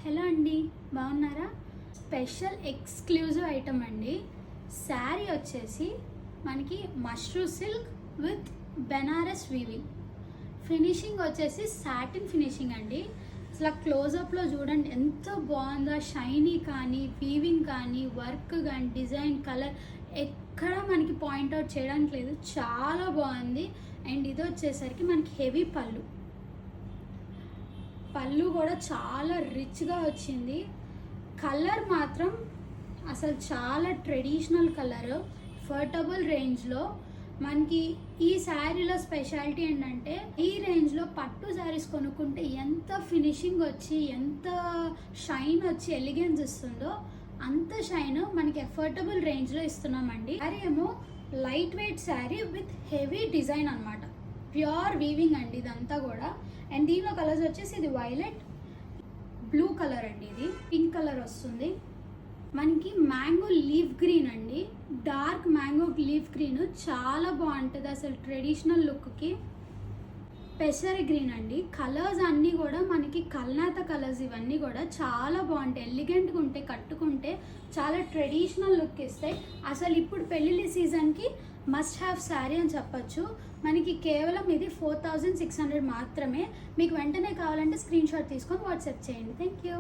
Hello అండి, బాగున్నారా? Special exclusive item అండి. శారీ వచ్చేసి మనకి mashru silk with Banaras weaving. Finishing వచ్చేసి సాటిన్ ఫినిషింగ్ అండి. అసలు క్లోజప్లో చూడండి ఎంత బాగుందో. షైనీ కానీ, వీవింగ్ కానీ, వర్క్ కానీ, డిజైన్, కలర్ ఎక్కడ మనకి పాయింట్అవుట్ చేయడానికి లేదు. చాలా బాగుంది. అండ్ ఇది వచ్చేసరికి మనకి హెవీ పళ్ళు కూడా చాలా రిచ్గా వచ్చింది. కలర్ మాత్రం అసలు చాలా ట్రెడిషనల్ కలర్, అఫోర్డబుల్ రేంజ్లో. మనకి ఈ శారీలో స్పెషాలిటీ ఏంటంటే ఈ రేంజ్లో పట్టు శారీస్ కొనుక్కుంటే ఎంత ఫినిషింగ్ వచ్చి, ఎంత షైన్ వచ్చి ఎలిగెన్స్ ఇస్తుందో అంత షైన్ మనకి అఫోర్డబుల్ రేంజ్లో ఇస్తున్నామండి. శారీ ఏమో light weight sari with heavy design అనమాట. ప్యూర్ వీవింగ్ అండి ఇదంతా కూడా. అండ్ దీనిలో కలర్స్ వచ్చేసి ఇది వైలెట్, బ్లూ కలర్ అండి, ఇది పింక్ కలర్ వస్తుంది. మనకి మ్యాంగో లీఫ్ గ్రీన్ అండి, డార్క్ మ్యాంగో లీఫ్ గ్రీన్ చాలా బాగుంటుంది అసలు ట్రెడిషనల్ లుక్కి. పెసరి గ్రీన్ అండి. కలర్స్ అన్నీ కూడా మనకి కల్నాత కలర్స్, ఇవన్నీ కూడా చాలా బాగుంటాయి. ఎలిగెంట్గా ఉంటాయి, కట్టుకుంటే చాలా ట్రెడిషనల్ లుక్ ఇస్తాయి. అసలు ఇప్పుడు పెళ్ళిళ్ళ సీజన్కి మస్ట్ హ్యావ్ శారీ అని చెప్పచ్చు. మనకి కేవలం ఇది 4600 మాత్రమే. మీకు వెంటనే కావాలంటే స్క్రీన్ షాట్ తీసుకొని వాట్సాప్ చేయండి. Thank you.